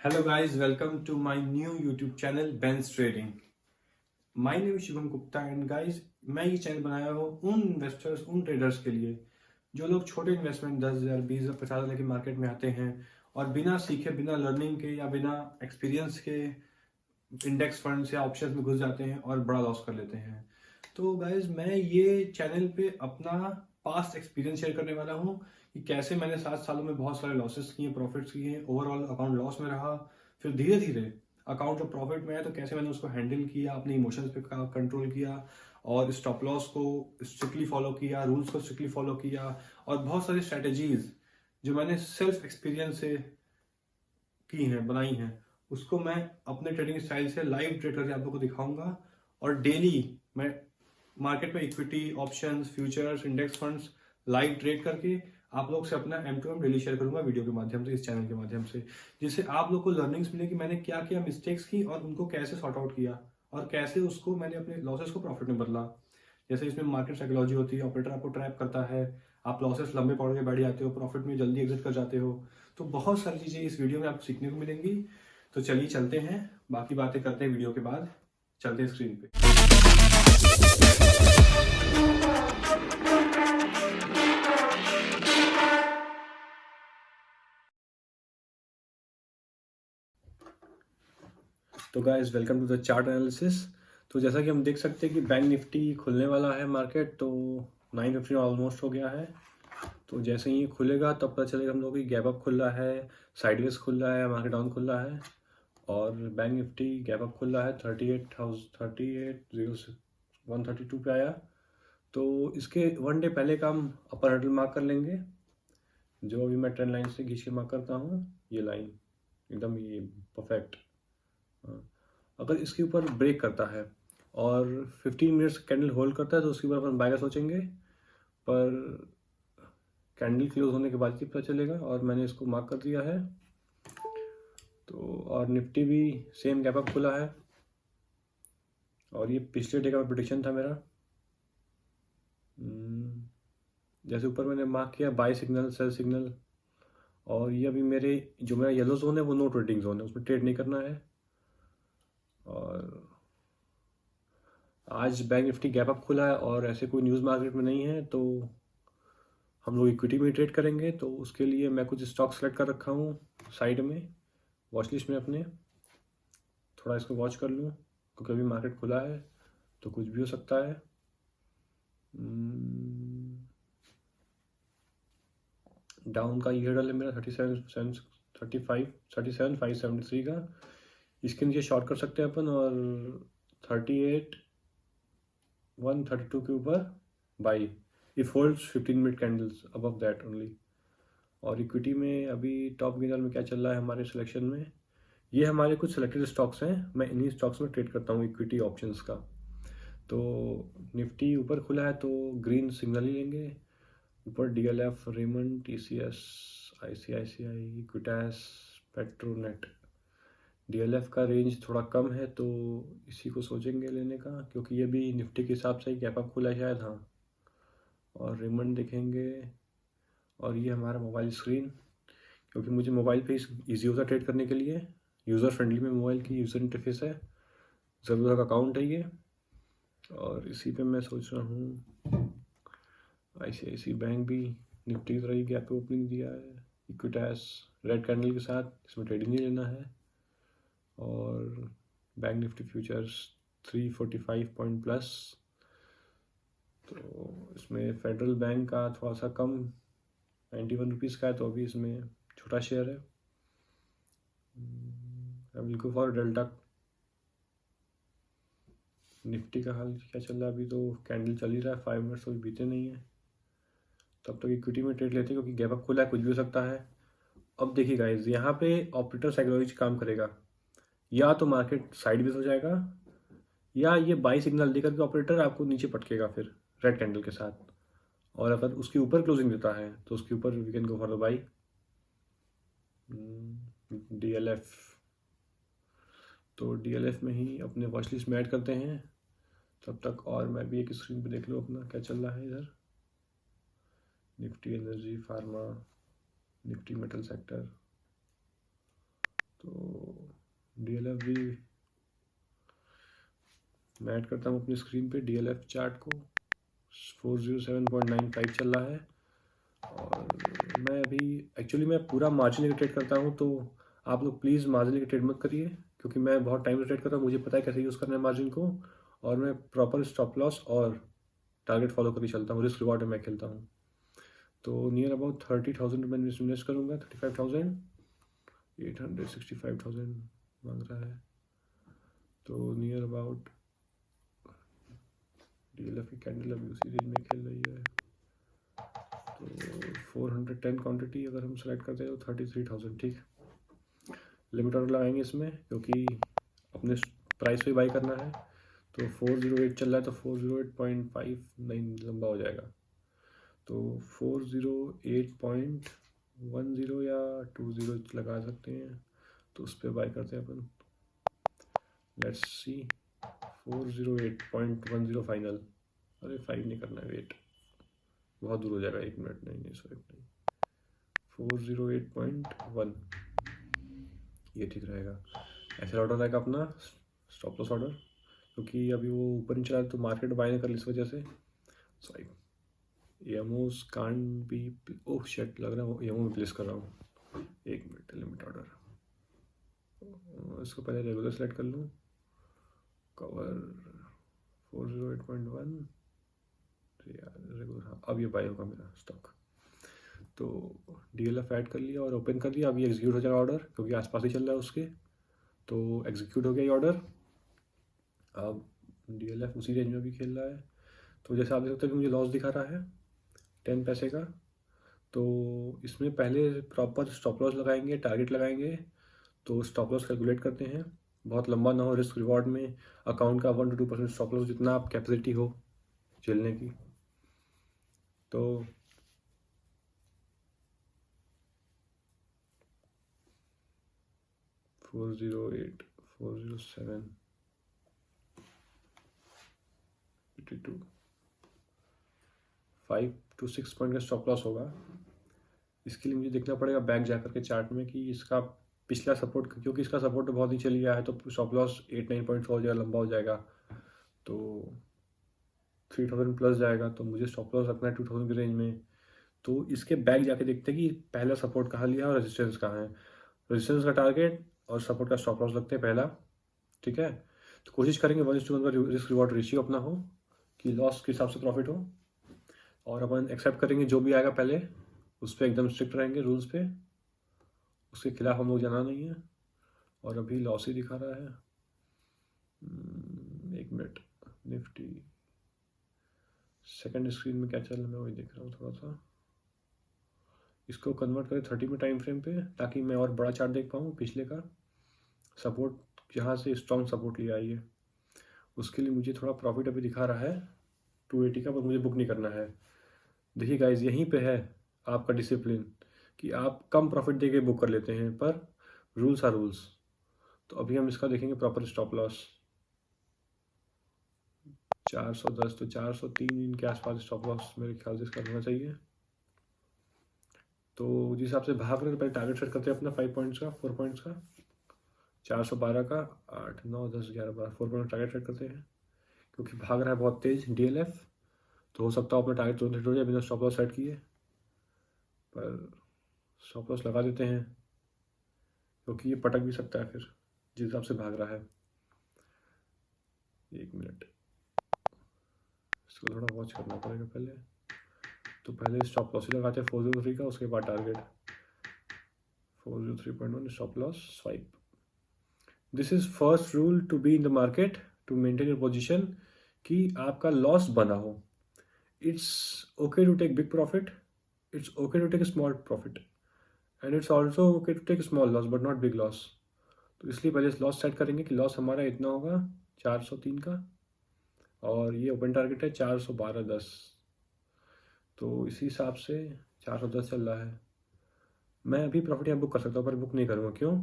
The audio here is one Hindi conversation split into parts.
Hello guys, welcome to my new YouTube channel Ben's Trading. My name is Shivam Gupta and guys मैं ये चैनल बनाया हूँ उन इन्वेस्टर्स उन ट्रेडर्स के लिए जो लोग छोटे इन्वेस्टमेंट 10,000 20,000 50,000 के मार्केट में आते हैं और बिना सीखे बिना लर्निंग के या बिना एक्सपीरियंस के इंडेक्स फंड या ऑप्शन में घुस जाते हैं और बड़ा लॉस कर लेते हैं। तो गाइज मैं ये चैनल पे अपना पास्ट एक्सपीरियंस शेयर करने वाला हूँ कि कैसे मैंने 7 सालों में बहुत सारे लॉसेस किए, प्रॉफिट्स किए, ओवरऑल अकाउंट लॉस में रहा, फिर धीरे धीरे अकाउंट जब प्रॉफिट में आया तो कैसे मैंने उसको हैंडल किया, अपने इमोशंस पे कंट्रोल किया और स्टॉप लॉस को स्ट्रिक्टली फॉलो किया, रूल्स को स्ट्रिक्टली फॉलो किया और बहुत सारी स्ट्रेटेजीज जो मैंने सेल्फ एक्सपीरियंस से की हैं, बनाई हैं, उसको मैं अपने ट्रेडिंग स्टाइल से लाइव ट्रेड करके आप लोगों को दिखाऊंगा। और डेली मैं मार्केट में equity, options, futures, index funds live trade करके आप लोग से अपना M to M daily share करूंगा वीडियो के माध्यम से, इस चैनल के माध्यम से, जिससे आप लोग को लर्निंग्स मिले कि मैंने क्या क्या मिस्टेक्स की और उनको कैसे सॉर्ट आउट किया और कैसे उसको मैंने अपने लॉसेस को प्रॉफिट में बदला। जैसे इसमें मार्केट साइकोलॉजी होती है, ऑपरेटर आपको ट्रैप करता है, आप लॉसेस लंबे पकड़ के बैठ जाते हो, प्रॉफिट में जल्दी एग्जिट कर जाते हो। तो बहुत सारी चीज़ें इस वीडियो में आपको सीखने को मिलेंगी। तो चलिए चलते हैं, बाकी बातें करते हैं वीडियो के बाद। चलते हैं स्क्रीन पे। तो guys welcome to the chart analysis. तो जैसा कि हम देख सकते हैं कि बैंक निफ्टी खुलने वाला है मार्केट, तो 9:15 ऑलमोस्ट हो गया है। तो जैसे ही ये खुलेगा तब पता चलेगा हम लोग की गैप अप खुल रहा है, साइडवेज खुल रहा है, मार्केट डाउन खुल रहा है। और बैंक निफ्टी गैप अप खुल रहा है 132 पे आया। तो इसके वन डे पहले का हम अपर हर्डल मार्क कर लेंगे, जो अभी मैं ट्रेंड लाइन से खींच के मार्क करता हूँ। ये लाइन एकदम ये परफेक्ट। अगर इसके ऊपर ब्रेक करता है और 15 मिनट्स कैंडल होल्ड करता है तो उसके ऊपर अपन बाय का सोचेंगे, पर कैंडल क्लोज होने के बाद ही पता चलेगा। और मैंने इसको मार्क कर दिया है। तो और निफ्टी भी सेम गैप अप खुला है और ये पिछले डे का प्रेडिक्शन था मेरा। जैसे ऊपर मैंने मार्क किया बाय सिग्नल, सेल सिग्नल, और ये अभी मेरे जो मेरा येलो जोन है वो नो ट्रेडिंग जोन है, उसमें ट्रेड नहीं करना है। और आज बैंक निफ्टी गैप अप खुला है और ऐसे कोई न्यूज़ मार्केट में नहीं है, तो हम लोग इक्विटी में ट्रेड करेंगे। तो उसके लिए मैं कुछ स्टॉक सेलेक्ट कर रखा हूँ साइड में, वॉच लिस्ट में अपने। थोड़ा इसको वॉच कर लूँ क्योंकि अभी मार्केट खुला है तो कुछ भी हो सकता है। डाउन का ये हर्डल है मेरा 37,573 का। इसके नीचे शॉर्ट कर सकते हैं अपन और 38,132 के ऊपर by if holds 15 minute candles above that only. और इक्विटी में अभी टॉप गेनर में क्या चल रहा है हमारे सिलेक्शन में, ये हमारे कुछ सिलेक्टेड स्टॉक्स हैं, मैं इन्हीं स्टॉक्स में ट्रेड करता हूँ इक्विटी ऑप्शंस का। तो निफ्टी ऊपर खुला है तो ग्रीन सिग्नल ही लेंगे। ऊपर DLF, Raymond, TCS, ICICI, Equitas, Petronet. DLF का रेंज थोड़ा कम है तो इसी को सोचेंगे लेने का, क्योंकि ये भी निफ्टी के हिसाब से ही गैप अप खुला है शायद। हाँ, और रेमंड देखेंगे। और ये हमारा मोबाइल स्क्रीन, क्योंकि मुझे मोबाइल पे ईजी होता है ट्रेड करने के लिए, यूज़र फ्रेंडली में मोबाइल की यूज़र इंटरफेस है, ज़रूरत का अकाउंट है ये। और इसी पे मैं सोच रहा हूँ ICICI बैंक भी निफ्टी की तरह ही गैप पे ओपनिंग दिया है। इक्विटास रेड कैंडल के साथ, इसमें ट्रेडिंग नहीं लेना है। और bank Nifty futures 345 point plus. तो इसमें फेडरल बैंक का थोड़ा सा कम 91 रुपीज़ का है, तो अभी इसमें छोटा शेयर है। I will go for delta. Nifty का हाल क्या चल रहा है, अभी तो कैंडल चल ही रहा है, 5 मिनट्स तो बीते नहीं है, तब तक इक्विटी में ट्रेड लेते हैं क्योंकि गैप अप खुला है, कुछ भी हो सकता है। अब देखिए गाइज, यहाँ पे ऑपरेटर साइकोलॉजी काम करेगा, या तो मार्केट साइडवेज हो जाएगा या ये बाई सिग्नल देकर के ऑपरेटर आपको नीचे पटकेगा फिर रेड कैंडल के साथ। और अगर उसके ऊपर क्लोजिंग देता है तो उसके ऊपर we can go for the buy. DLF, तो DLF में ही अपने वॉच लिस्ट में ऐड करते हैं तब तक। और मैं भी एक स्क्रीन पे देख लूँ अपना क्या चल रहा है इधर। Nifty energy, pharma, Nifty metal sector. तो DLF भी मैं ऐड करता हूँ अपनी स्क्रीन पे DLF चार्ट को। 407.95 चल रहा है। और मैं अभी एक्चुअली मैं पूरा मार्जिन का ट्रेड करता हूँ, तो आप लोग प्लीज़ मार्जिन का ट्रेड मत करिए, क्योंकि मैं बहुत टाइम से ट्रेड करता हूँ, मुझे पता है कैसे यूज़ करना है मार्जिन को, और मैं प्रॉपर स्टॉप लॉस और टारगेट फॉलो करके चलता हूँ, रिस्क रिवॉर्ड में मैं खेलता हूँ। तो नियर अबाउट 30,000 मैं इन्वेस्ट करूँगा। 35,000, 865,000 मांग रहा है, तो नियर अबाउट DLF की कैंडल अभी उसी रेंज में खेल रही है। तो 410 क्वांटिटी अगर हम सेलेक्ट करते हैं तो 33,000, ठीक। लिमिट ऑर्डर लगाएंगे इसमें, क्योंकि अपने प्राइस पे बाई करना है। तो 408 चल रहा है, तो 408.59 लंबा हो जाएगा, तो 408.10 या 20 लगा सकते हैं, तो उस पर बाई करते हैं अपन। Let's see 408.10 final. अरे 5 नहीं करना है, वेट, बहुत दूर हो जाएगा, 1 मिनट, नहीं सॉरी नहीं, 408.1 ये ठीक रहेगा। ऐसा ऑर्डर रहेगा अपना स्टॉप लॉस ऑर्डर, क्योंकि अभी वो ऊपर नहीं चला तो मार्केट बाय नहीं कर इस वजह से। Sorry, एमओस can be, oh shit, लग रहा है एमओ में प्लेस कर रहा हूँ। 1 मिनट, लिमिट ऑर्डर, इसको पहले रेगुलर सेलेक्ट कर लूँ, कवर 408.1 रेगुलर, हाँ अब ये बाय होगा मेरा स्टॉक। तो DLF ऐड कर लिया और ओपन कर दिया। अभी एग्जीक्यूट हो जाएगा ऑर्डर, क्योंकि आसपास ही चल रहा है उसके, तो एग्जीक्यूट हो गया ये ऑर्डर। अब DLF उसी रेंज में भी खेल रहा है, तो जैसे आप देख सकते हैं कि मुझे लॉस दिखा रहा है 10 पैसे का। तो इसमें पहले प्रॉपर स्टॉप लॉस लगाएंगे, टारगेट लगाएंगे। तो स्टॉप लॉस कैलकुलेट करते हैं, बहुत लंबा ना हो, रिस्क रिवॉर्ड में अकाउंट का 1 to 2% स्टॉप लॉस, जितना आप कैपेसिटी हो झेलने की। तो 408, 407, 52, 5 to 6 पॉइंट का स्टॉप लॉस होगा। इसके लिए मुझे देखना पड़ेगा बैक जा करके चार्ट में कि इसका पिछला सपोर्ट, क्योंकि इसका सपोर्ट तो बहुत ही चल गया है, तो स्टॉप लॉस 8-9 पॉइंट्स हो जाएगा, लंबा हो जाएगा, तो 3000 प्लस जाएगा। तो मुझे स्टॉप लॉस रखना है 2000 की रेंज में। तो इसके बैक जाके देखते हैं कि पहला सपोर्ट कहाँ लिया और रेजिस्टेंस कहाँ है। रेजिस्टेंस का टारगेट और सपोर्ट का स्टॉप लॉस लगते हैं पहला, ठीक है। तो कोशिश करेंगे 1:1 का रिस्क रिवॉर्ड रेशियो अपना हो, कि लॉस के हिसाब से प्रॉफिट हो, और अपन एक्सेप्ट करेंगे जो भी आएगा पहले, उस पर एकदम स्ट्रिक्ट रहेंगे रूल्स पे, उसके खिलाफ हम लोग जाना नहीं है। और अभी लॉस ही दिखा रहा है। 1 मिनट, निफ्टी सेकंड स्क्रीन में क्या चल रहा है मैं वही देख रहा हूँ थोड़ा सा। इसको कन्वर्ट करें 30 में टाइम फ्रेम पे, ताकि मैं और बड़ा चार्ट देख पाऊँ पिछले का। सपोर्ट जहाँ से स्ट्रॉन्ग सपोर्ट लिया है ये, उसके लिए मुझे थोड़ा प्रॉफिट अभी दिखा रहा है 280 का, पर मुझे बुक नहीं करना है। देखिए गाइज, यहीं पे है आपका डिसिप्लिन, कि आप कम प्रॉफिट दे के बुक कर लेते हैं, पर रूल्स आर रूल्स। तो अभी हम इसका देखेंगे प्रॉपर स्टॉप लॉस 410, तो 403 इनके आसपास स्टॉप लॉस मेरे ख्याल से इसका होना चाहिए। तो जिस हिसाब से भाग रहे हैं, पहले टारगेट सेट करते हैं अपना 5 पॉइंट्स का, 4 पॉइंट्स का, 412 का, 8, 9, 10, 11, 12, 4 पॉइंट टारगेट सेट करते हैं, क्योंकि भाग रहा है बहुत तेज DLF। तो हो सकता है अपना टारगेट तुरंत हिट हो जाए बिना स्टॉप लॉस सेट किए, पर स्टॉप लॉस लगा देते हैं, क्योंकि ये पटक भी सकता है फिर जिस हिसाब से भाग रहा है। 1 मिनट, इसको थोड़ा वॉच करना पड़ेगा पहले। तो पहले स्टॉप लॉस ही लगाते हैं 403 का, उसके बाद target 403.1 stop loss swipe. This is first rule to be in the market to maintain your position, कि आपका लॉस बना हो। It's okay to take big profit, it's okay to take small profit, and it's also okay to take small loss but not big loss. तो इसलिए पहले लॉस सेट करेंगे कि लॉस हमारा इतना होगा 403 का, और ये ओपन टारगेट है 412.10, तो इसी हिसाब से 410 चल रहा है। मैं अभी प्रॉफिट यहाँ बुक कर सकता हूँ, पर बुक नहीं करूँगा। क्यों?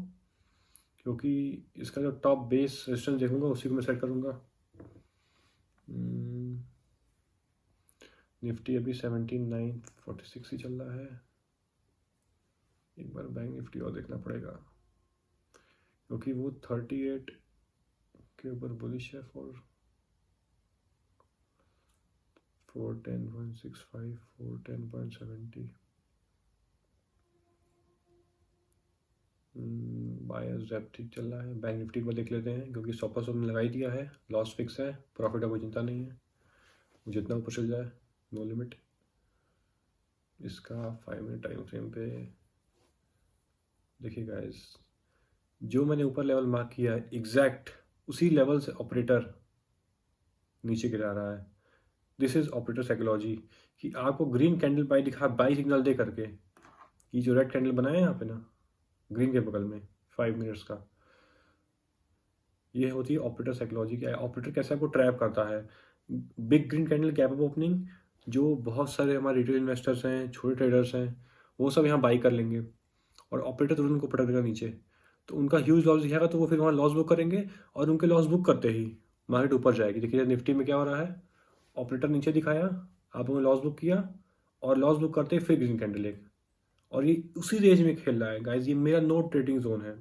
क्योंकि इसका जो टॉप बेस रेजिस्टेंस देखूंगा उसी को मैं सेट करूँगा। निफ्टी अभी 17,946 ही चल रहा है। एक बार बैंक निफ्टी और देखना पड़ेगा, क्योंकि वो 38 के ऊपर बुलिश है। 410.65, 410.70 बायर्स रैप ठीक चल रहा है। बैंक निफ्टी को देख लेते हैं, क्योंकि स्टॉप लॉस हमने लगा ही दिया है, लॉस फिक्स है, प्रॉफिट का कोई चिंता नहीं है, जितना ऊपर चल जाए नो लिमिट। इसका 5 मिनट टाइम फ्रेम पे देखिए गाइस, जो मैंने ऊपर लेवल मार्क किया है एग्जैक्ट उसी लेवल से ऑपरेटर नीचे गिरा रहा है। दिस इज ऑपरेटर साइकोलॉजी, कि आपको ग्रीन कैंडल बाई दिखा, बाई सिग्नल दे करके, ये जो रेड कैंडल बनाया है यहाँ पे ना ग्रीन के बगल में 5 मिनट्स का, ये होती है ऑपरेटर साइकोलॉजी। क्या ऑपरेटर कैसे आपको ट्रैप करता है। Big green candle gap up opening, जो बहुत सारे हमारे रिटेल इन्वेस्टर्स हैं, छोटे ट्रेडर्स हैं, वो सब यहाँ बाई कर लेंगे और ऑपरेटर तुरंत उनको पटक देगा नीचे, तो उनका ह्यूज लॉस दिखेगा, तो वो फिर वहाँ लॉस बुक करेंगे और उनके लॉस बुक करते ही मार्केट ऊपर जाएगी। देखिए निफ्टी में क्या हो रहा है, ऑपरेटर नीचे दिखाया, आपने लॉस बुक किया और लॉस बुक करते ही फिर ग्रीन कैंडल एक, और ये उसी रेंज में खेल रहा है गाइज। ये मेरा नो ट्रेडिंग जोन है,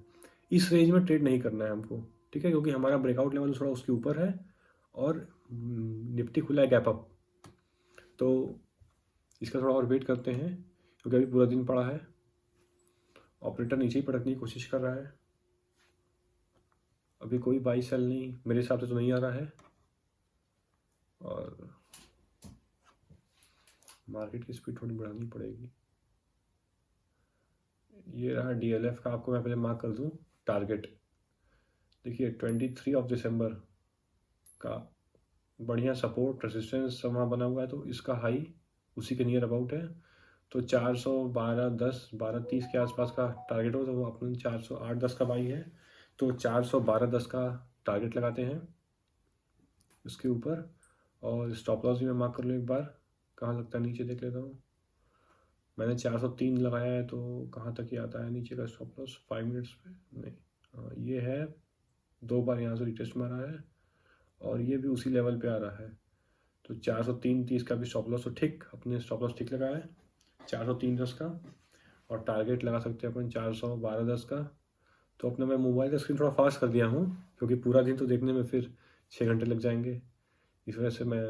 इस रेंज में ट्रेड नहीं करना है हमको, ठीक है, क्योंकि हमारा ब्रेकआउट लेवल थोड़ा उसके ऊपर है और निफ्टी खुला है गैप अप, तो इसका थोड़ा और वेट करते हैं, क्योंकि अभी पूरा दिन पड़ा है। ऑपरेटर नीचे ही पटकने की कोशिश कर रहा है, अभी कोई बाई सेल नहीं मेरे हिसाब से तो नहीं आ रहा है, और मार्केट की स्पीड थोड़ी बढ़ानी पड़ेगी। ये रहा DLF का, आपको मैं पहले मार्क कर दूं टारगेट। देखिए 23 ऑफ दिसंबर का बढ़िया सपोर्ट रेजिस्टेंस वहाँ बना हुआ है, तो इसका हाई उसी के नियर अबाउट है, तो 412.10 12.30 के आसपास का टारगेट हो, तो वो अपने 408.10 का बाई है, तो 412.10 का टारगेट लगाते हैं इसके ऊपर। और स्टॉप लॉस भी मैं मार्क कर लूँ एक बार, कहाँ लगता है नीचे देख लेता हूँ। मैंने 403 लगाया है, तो कहाँ तक ही आता है नीचे का स्टॉप लॉस 5 मिनट्स पे, नहीं ये है, 2 बार यहाँ से रिटेस्ट मारा है और ये भी उसी लेवल पे आ रहा है, तो 403.30 का भी स्टॉप लॉस, तो ठीक अपने स्टॉप लॉस ठीक लगाया है 403.10 का, और टारगेट लगा सकते हैं अपन 412.10 का। तो अपना मैं मोबाइल का स्क्रीन थोड़ा फास्ट कर दिया हूँ, क्योंकि पूरा दिन तो देखने में फिर 6 घंटे लग जाएंगे, इस वजह से मैं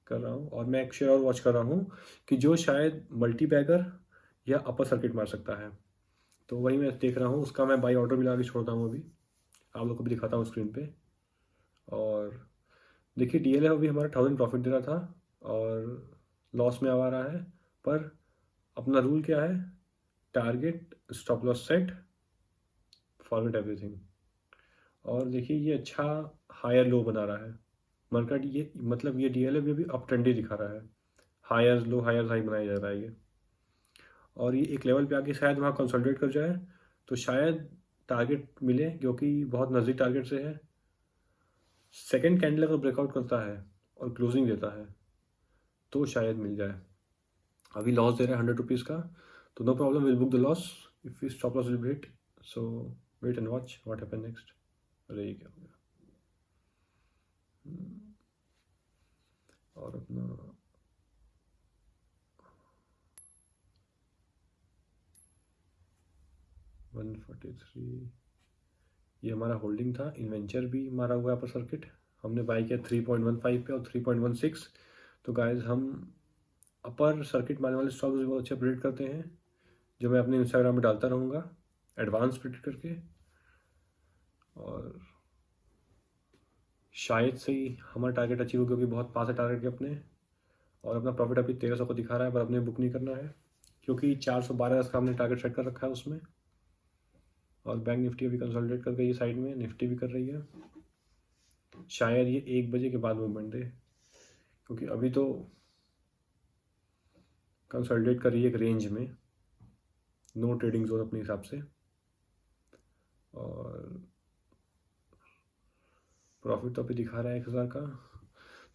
कर रहा हूँ। और मैं एक शेयर और वॉच कर रहा हूँ कि जो शायद मल्टी बैगर या अपर सर्किट मार सकता है, तो वही मैं देख रहा हूँ, उसका मैं बाई ऑर्डर भी लगा के छोड़ता हूँ, अभी आप लोग को भी दिखाता हूँ स्क्रीन पे। और देखिए DLF अभी हमारा 1000 प्रॉफिट दे रहा था और लॉस में आ रहा है, पर अपना रूल क्या है, target stop loss set, forget everything. और देखिए ये अच्छा हायर लो बना रहा है मार्केट, ये मतलब ये DLF भी अप ट्रेंड ही दिखा रहा है, हायर लो हायर हाई बनाया जा रहा है ये, और ये एक लेवल पे आके शायद वहाँ कंसोलिडेट कर जाए, तो शायद टारगेट मिले, क्योंकि बहुत नज़दीक टारगेट से है। सेकेंड कैंडल अगर ब्रेकआउट करता है और क्लोजिंग देता है तो शायद मिल जाए। अभी लॉस दे रहा है 100 रुपीज़ का, तो no problem, will book the loss if stop loss will be hit, so wait and watch what happen next. अरे ये क्या हो गया। और अपना 143, ये हमारा होल्डिंग था, इन्वेंचर भी मारा हुआ है अपर सर्किट, हमने बाई किया 3.15 पे और 3.16, तो गाइज हम अपर सर्किट मारने वाले स्टॉक्स भी बहुत अच्छे प्रेडिक्ट करते हैं, जो मैं अपने इंस्टाग्राम में डालता रहूँगा एडवांस प्रेडिक्ट करके, और शायद से ही हमारा टारगेट अचीव हो, क्योंकि बहुत पास है टारगेट के अपने, और अपना प्रॉफिट अभी 1300 को दिखा रहा है, पर अपने बुक नहीं करना है, क्योंकि 412 का हमने टारगेट सेट कर रखा है उसमें। और बैंक निफ्टी अभी कंसोलिडेट कर गई है साइड में, निफ्टी भी कर रही है, शायद ये 1 बजे के बाद मूवमेंट दे, क्योंकि अभी तो कंसोलिडेट कर रही है एक रेंज में, नो ट्रेडिंग जोन अपने हिसाब से, और प्रॉफिट तो अभी दिखा रहा है 1000 का,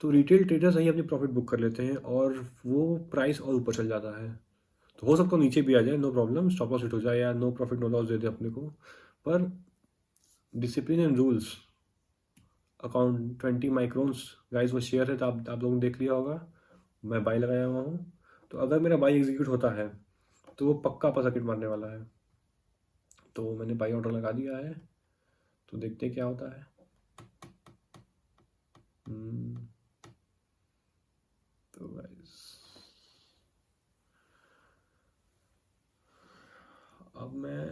तो रिटेल ट्रेडर्स यही अपनी प्रॉफिट बुक कर लेते हैं और वो प्राइस और ऊपर चल जाता है, तो हो सकता है नीचे भी आ जाए, no problem, stop loss hit हो जाए या नो प्रॉफिट नो लॉस दे दे अपने को, पर discipline and rules. Account 20 microns guys वो शेयर है, तो आप लोगों ने देख लिया होगा, मैं बाई लगाया हुआ हूँ, तो अगर मेरा बाई एग्जीक्यूट होता है तो वो पक्का अपर सर्किट मारने वाला है, तो मैंने बाई ऑर्डर लगा दिया है तो देखते हैं क्या होता है। तो गाइस अब मैं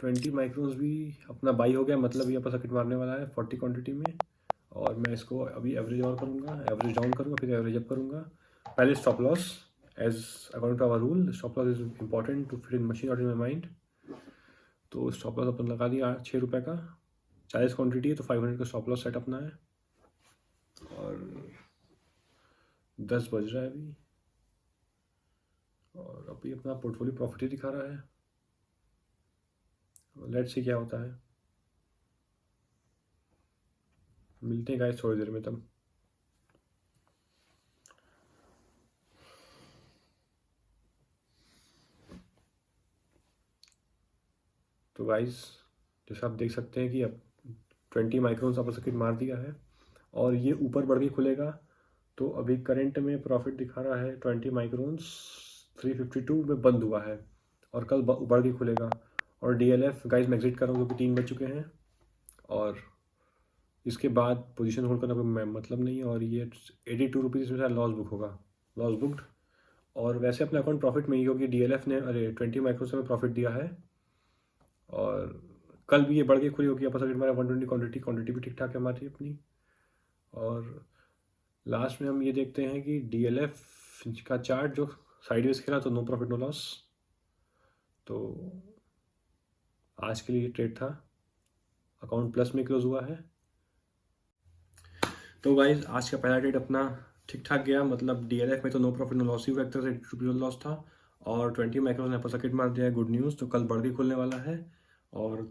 20 माइक्रोन्स भी अपना बाई हो गया, मतलब ये अपर सर्किट मारने वाला है 40 क्वांटिटी में। और मैं इसको अभी एवरेज और करूँगा, एवरेज डाउन करूँगा, फिर एवरेज अप करूँगा। पहले stop loss, as according to our rule stop loss is important to fit in machine और इन माई माइंड। तो स्टॉप लॉस अपन लगा दिया 6 रुपये का, 40 क्वान्टिटी है तो 500 का स्टॉप लॉस सेट अपना है। और 10 बज रहा है अभी, और अभी अपना पोर्टफोलियो प्रॉफिट ही दिखा रहा है। लेट्स सी क्या होता है। मिलते हैं गाइस थोड़ी देर में तब। तो गाइस जैसे आप देख सकते हैं कि अब 20 माइक्रोन्स अपर सर्किट मार दिया है और ये ऊपर बढ़ के खुलेगा। तो अभी करंट में प्रॉफिट दिखा रहा है 20 माइक्रोन्स 352 में बंद हुआ है और कल बढ़ के खुलेगा। और DLF गाइस मैं एग्जिट कर रहा हूँ क्योंकि 3 बज चुके हैं और इसके बाद पोजीशन होल्ड करना कोई मतलब नहीं। और ये 82 रुपीज़ में लॉस बुक होगा, लॉस बुकड। और वैसे अपने अकाउंट प्रॉफिट में ही होगी, DLF ने 20 माइक्रोन्स में प्रॉफिट दिया है और कल भी ये बढ़ के खुली होगी। अपर सर्किट हमारा 120 क्वांटिटी भी ठीक ठाक है हमारी अपनी। और लास्ट में हम ये देखते हैं कि DLF का चार्ट जो साइडवेज खेला तो नो प्रॉफिट नो लॉस। तो आज के लिए ट्रेड था, अकाउंट प्लस में क्लोज हुआ है। तो गाइज आज का पहला ट्रेड अपना ठीक ठाक गया, मतलब DLF में तो नो प्रॉफिट नो लॉस ही हुआ, एक तरह से 80 रुपीज़ लॉस था। और 20 माइक्रोन ने अपर सर्किट मार दिया है, गुड न्यूज़। तो कल बढ़ के खुलने वाला है और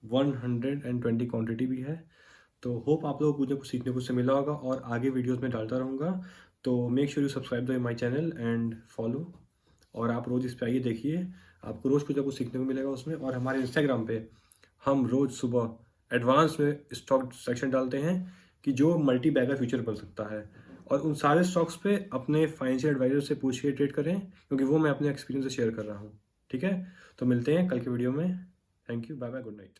120 क्वांटिटी भी है। तो होप आप लोगों को मुझे कुछ सीखने को उससे मिला होगा और आगे वीडियोस में डालता रहूँगा। तो make sure you subscribe the my channel and follow. और आप रोज़ इस पर आइए, देखिए, आपको रोज़ कुछ ना कुछ सीखने को मिलेगा उसमें। और हमारे इंस्टाग्राम पे हम रोज़ सुबह एडवांस में स्टॉक सेक्शन डालते हैं कि जो मल्टी बैगर फ्यूचर बन सकता है। और उन सारे स्टॉक्स पे अपने फाइनेंशियल एडवाइजर से पूछ के ट्रेड करें, क्योंकि वो मैं अपने एक्सपीरियंस से शेयर कर रहा हूँ। ठीक है, तो मिलते हैं कल के वीडियो में। Thank you, bye bye, good night.